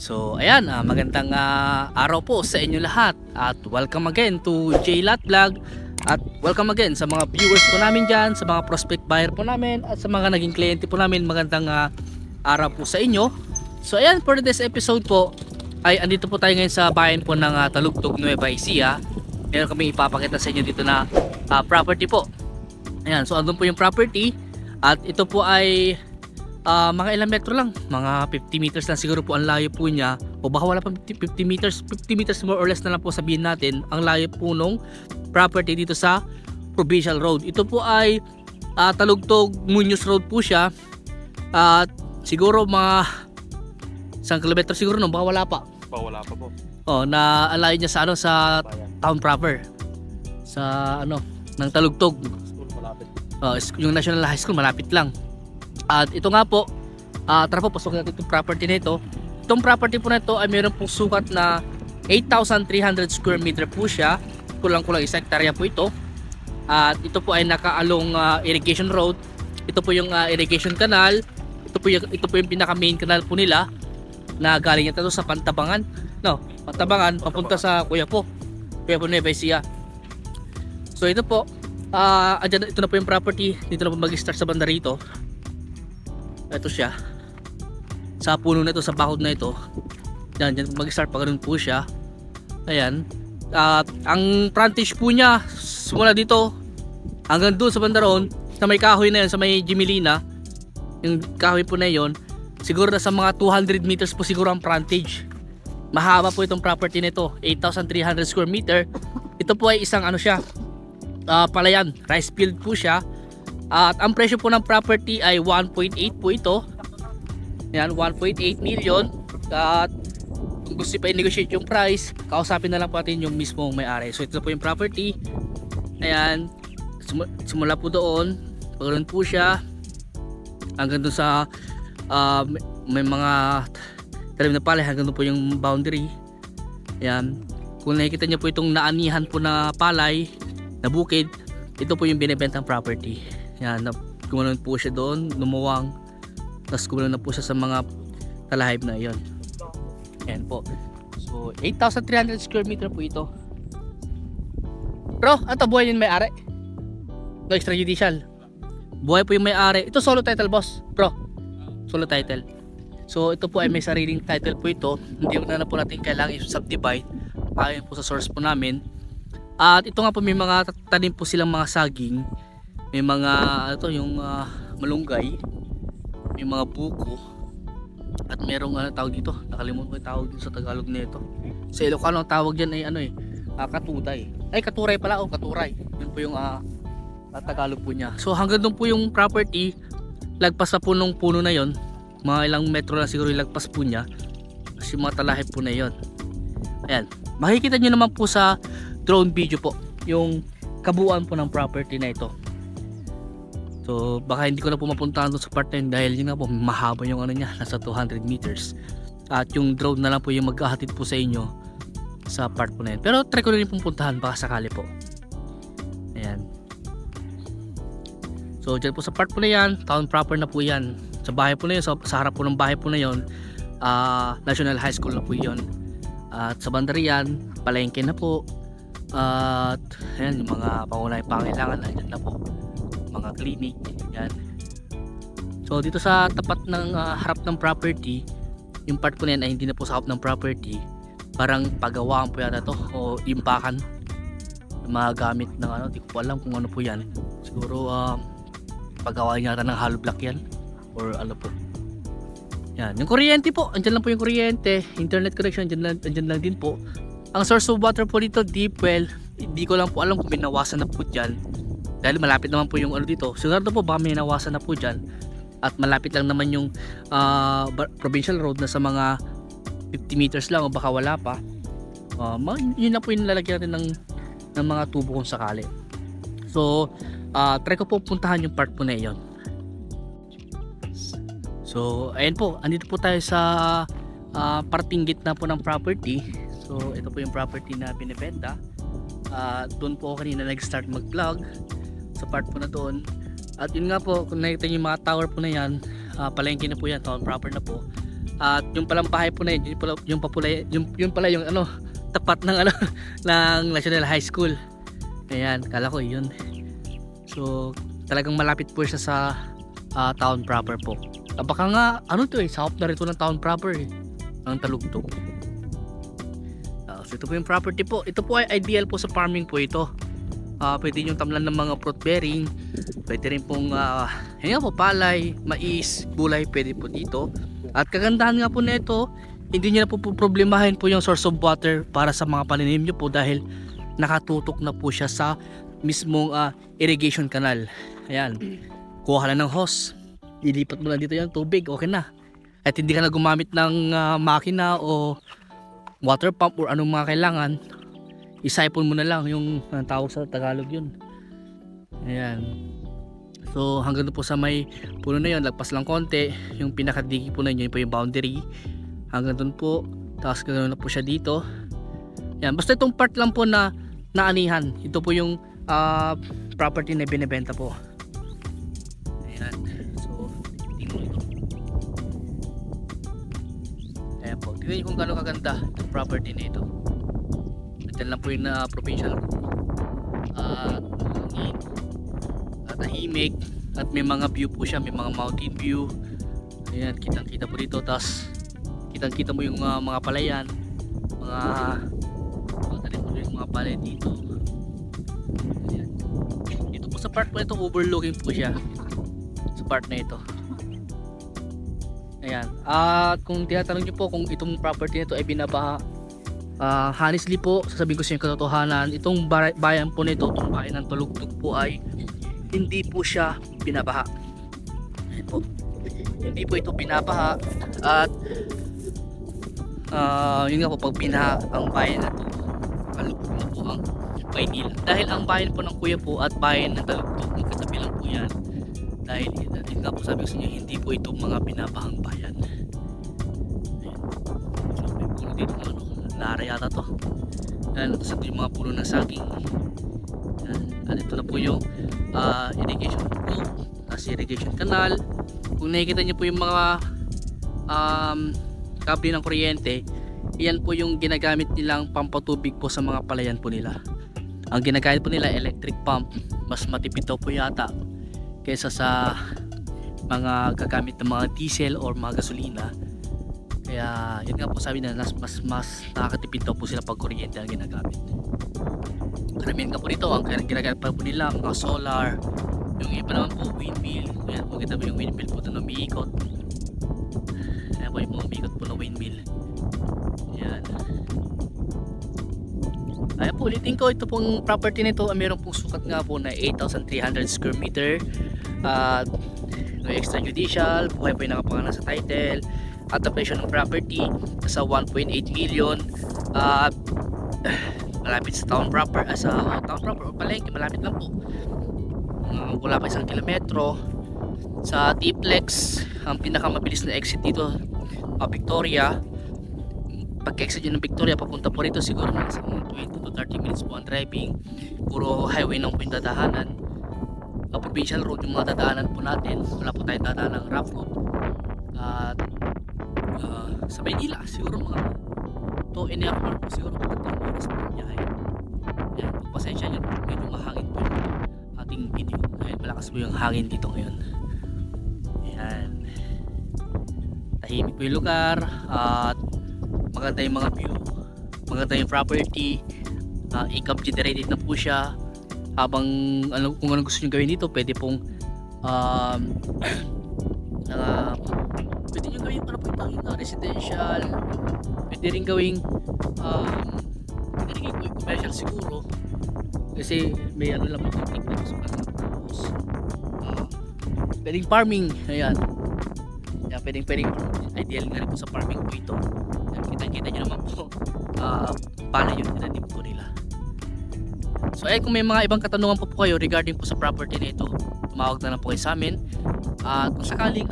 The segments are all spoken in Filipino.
So ayan, magandang araw po sa inyo lahat at welcome again to J Lat Vlog at welcome again sa mga viewers po namin dyan, sa mga prospect buyer po namin at sa mga naging kliyente po namin. Magandang araw po sa inyo. So ayan, for this episode po ay andito po tayo ngayon sa bayan po ng Talugtog, Nueva Ecija. Meron kami ipapakita sa inyo dito na property po. Ayan, so andun po yung property at ito po ay mga ilang metro lang, mga 50 meters lang siguro po ang layo po niya, o baka wala pa 50 meters more or less na lang po sabihin natin ang layo po nung property dito sa Provincial Road. Ito po ay Talugtog Muñoz Road po siya at siguro mga 1 kilometro siguro, no? Baka wala pa. Wala pa po. Na ang layo niya sa sa town proper, sa ng Talugtog. School malapit. Yung National High School malapit lang. At ito nga po, tara po, pasok natin itong property na ito. Itong property po na ito ay mayroon pong sukat na 8,300 square meter po siya. Kulang-kulang 1 hektarya po ito. At ito po ay nakaalong irrigation road. Ito po yung irrigation canal. Ito po yung pinaka main canal po nila na galing ito sa Pantabangan. Pantabangan papunta sa Quiapo Nueva Ecija. So ito po, ito na po yung property. Dito na po mag-start sa banda rito. Ito siya sa puno na ito, sa bakod na ito. Dyan mag-start pa, ganun po siya. Ayan. Ang frontage po niya simula dito hanggang doon sa bandaron, sa may kahoy na yun, sa may Jimelina, yung kahoy po na yun, siguro na sa mga 200 meters po siguro ang frontage. Mahaba po itong property na ito, 8,300 square meter. Ito po ay isang palayan, rice field po siya. At ang presyo po ng property ay 1.8 po ito. Yan, 1.8 million. At kung gusto pa i-negotiate yung price, kausapin na lang po natin yung mismong may-ari. So ito po yung property. Ayan, simula po doon, pagkaroon po siya hanggang doon sa may mga talim na palay, hanggang doon po yung boundary. Ayan, kung nakikita niyo po itong naanihan po na palay na bukid, ito po yung binibentang property. Yan, gumanon po siya doon, lumuwang, tapos gumanon na po siya sa mga talahib na yon. Yan po. So 8,300 square meter po ito. Bro, ano buhay yung may-ari? No, extrajudicial. Buhay po yung may-ari. Ito solo title, boss. Bro, solo title. So ito po ay may sariling title po ito. Hindi na po natin kailangan i-subdivide ayon po sa source po namin. At ito nga po, may mga tanim po silang mga saging. May mga yung malunggay, may mga buko, at merong tawag dito, nakalimutan ko yung tawag dito sa Tagalog nito. Sa Ilocano ang tawag diyan ay katutay. Ay, katuray pala, katuray. Yun po yung Tagalog po niya. So hanggang doon po yung property, lagpas pa po nung puno na yon. Mga ilang metro lang siguro yung lagpas po niya. Kasi mga talahib po na yon. Ayan, makikita nyo naman po sa drone video po yung kabuuan po ng property na ito. So baka hindi ko na po mapuntahan doon sa part na yun dahil yun nga po, mahaba yung niya, nasa 200 meters. At yung drone na lang po yung maghahatid po sa inyo sa part po na yun. Pero try ko na rin pong puntahan baka sakali po. Ayan. So dyan po sa part po na yan, town proper na po yan. Sa bahay po na yun, sa harap po ng bahay po na yun, National High School na po yun. At sa bandarian, palengke na po. At ayan, yung mga pangunahing pangailangan nandiyan na po, mga clinic, yan. So dito sa tapat ng harap ng property, yung part po na yan ay hindi na po sa harap ng property, parang pagawaan po yata to o impakan ng mga gamit ng di ko po alam kung ano po yan. Siguro pagawaan yata ng hollow block yan or ano po yan. Yung kuryente po, andyan lang po yung kuryente, internet connection andyan lang din po. Ang source of water po dito, deep well. Hindi ko lang po alam kung binawasan na po dyan dahil malapit naman po yung dito. Sigurado po baka may nawasan na po dyan. At malapit lang naman yung provincial road na sa mga 50 meters lang o baka wala pa. Yun na po yung lalagyan natin ng mga tubo kung sakali. So try ko po puntahan yung part po na yun. So ayan po, andito po tayo sa parting gitna po ng property. So ito po yung property na binibenta. Doon po ako kanina nag-start mag-vlog sa part po na doon. At yun nga po, kung nakita nyo yung mga tower po na yan, palengke na po yan, town proper na po. At yung palang bahay po na yun, yun pala yung ano, tapat ng ano ng National High School. Ayan, kala ko yun. So talagang malapit po siya sa town proper po. Baka nga ano to sakop na rito ng town proper ng Talugtog. So ito po yung property po. Ito po ay ideal po sa farming po ito. Pwede nyo tamlan ng mga fruit bearing, pwede rin pong po, palay, mais, gulay, pwede po dito. At kagandahan nga po nito, hindi nyo na po problemahin po yung source of water para sa mga pananim nyo po dahil nakatutok na po siya sa mismong irrigation canal. Ayan, kuha ka lang ng hose, ilipat mo lang dito yung tubig, okay na. At hindi ka na gumamit ng makina o water pump or anong mga kailangan, isiphon mo na lang yung tawag sa Tagalog yun. Ayan. So hanggang doon po sa may puno na yun, lagpas lang konti, yung pinakadigi po na yun po yung boundary. Hanggang doon po, tapos ganoon na po siya dito. Ayan. Basta itong part lang po na naanihan, ito po yung property na binibenta po. Ayan. So tingnan mo ito. Ayan po, tingnan nyo kung gano'ng kaganda yung property na ito. Ito lang po yung provincial hangin at tahimik at may mga view po siya, may mga mountain view. Ayan, kitang kita po dito, tapos kitang kita mo yung mga palayan, mga yung mga palay dito. Ayan. Dito po sa part po ito, overlooking po siya sa part na ito. Ayan, at kung tinatanong nyo po kung itong property nito ay binabaha, honestly po, sasabihin ko sa inyo katotohanan, itong bayan po nito, itong bayan ng Talugtog po ay hindi po siya binabaha. Ayan po. Hindi po ito binabaha at yun nga po, pag binaha ang bayan na ito, kalugtog na po ang Maynila. Dahil ang bayan po ng kuya po at bayan ng Talugtog, magkatabi lang po yan. Dahil yun nga po sabi ko sa inyo, hindi po ito mga binabahang bayan. Ayan. So may puno dito na ano, Lara yata to. Yan, ito sa yung mga puno ng saging. Yan. At ito na po yung irrigation road, irrigation canal. Kung nakikita nyo po yung mga kable ng kuryente, yan po yung ginagamit nilang pampatubig po sa mga palayan po nila. Ang ginagamit po nila electric pump, mas matipid po yata kaysa sa mga gagamit ng mga diesel or mga gasolina. Kaya yun nga po sabi na mas nakakatipid daw po sila pag kuryente ang ginagamit. Karamihan ka po dito, ang ginagamit pa po nila mga solar, yung iba naman po windmill. Ayan po, kita mo yung windmill po na umiikot. Ayan po yung umiikot po na windmill. Ayan. Ayan po, ulitin ko, ito pong property nito, mayroon pong sukat nga po na 8,300 square meter. No extrajudicial, buhay po yung nakapangalan sa title. At the presyo ng property sa 1.8 million. Malapit sa town proper, town proper o palengke, malapit lang po. Wala pa 1 kilometro. Sa T-Plex, ang pinakamabilis na exit dito, Victoria. Pag-exit yun ng Victoria, papunta po rito siguro nasa 20 to 30 minutes po ang driving. Puro highway ng po yung dadahanan. Provincial road yung mga dadaanan po natin. Wala po tayong dadaanan ng rough road. At sa Maynila siguro mga 2.5 hours po siguro magandang oras po ang biyahe. Ayan, pasensya nyo, medyo mahangin po yung ating video. Ayan, malakas po yung hangin dito ngayon. Ayan, tahimik po yung lugar at maganda yung mga view, maganda yung property. Income generated na po siya. Habang kung ano gusto nyo gawin dito, pwede pong pwede nyo gawin para po yung residential, pwede rin gawing commercial siguro kasi may ano lang po pwedeng farming. Ayan, pwedeng ideal nga rin po sa farming po ito. Kita nyo naman po paano yun tinanim po nila. So kung may mga ibang katanungan po kayo regarding po sa property na ito, tumawag na lang po kayo sa amin. Kung sakaling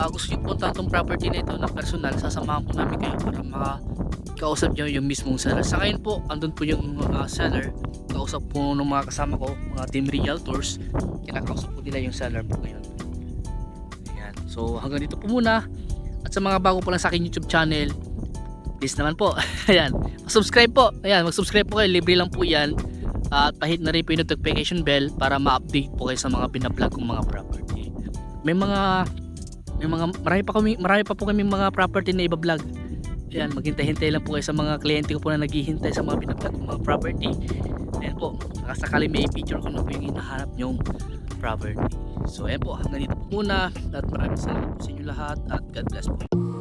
gusto nyo punta itong property na ito na personal, sasamahan po namin kayo para makausap nyo yung mismong seller. Sa ngayon po, andun po yung seller, kausap po ng mga kasama ko, mga team realtors, kinakausap po nila yung seller po ngayon. Ayan. So hanggang dito po muna. At sa mga bago pa lang sa aking YouTube channel, please naman po, ayan, subscribe po. Ayan, mag-subscribe po kayo, libre lang po 'yan. At pahit na rin po yung notification bell para ma-update po kayo sa mga binablog kong mga property. Marami pa po kami mga property na iba-vlog. Ayan, maghintay-hintay lang po kayo sa mga kliyente ko po na naghihintay sa mga binablog kong mga property. Ayan po, nakasakali may picture ko na po yung hinahanap nyong property. So ayan po, hanggang dito po muna at maraming salamat po sa inyo lahat at God bless po.